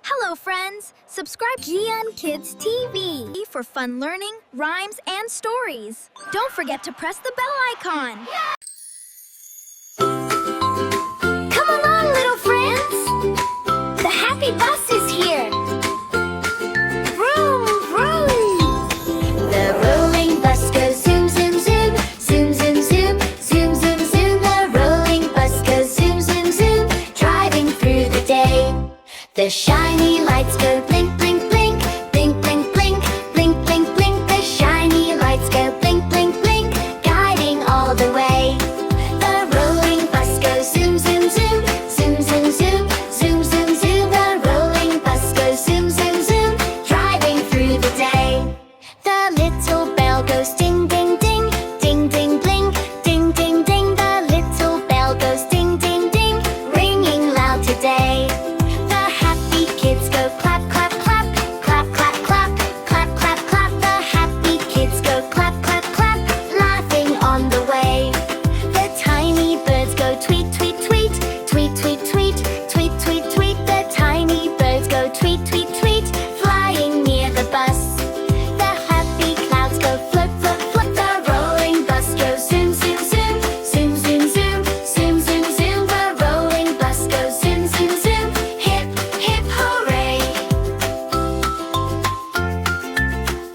Hello, friends! Subscribe Gian Kids TV for fun learning, rhymes, and stories. Don't forget to press the bell icon. Come along, little friends! The happy bus is here! Vroom, vroom! The rolling bus goes zoom, zoom, zoom, zoom, zoom, zoom, zoom, zoom, zoom. The rolling bus goes zoom, zoom, zoom, driving through the day. The shiny lights go blink, blink,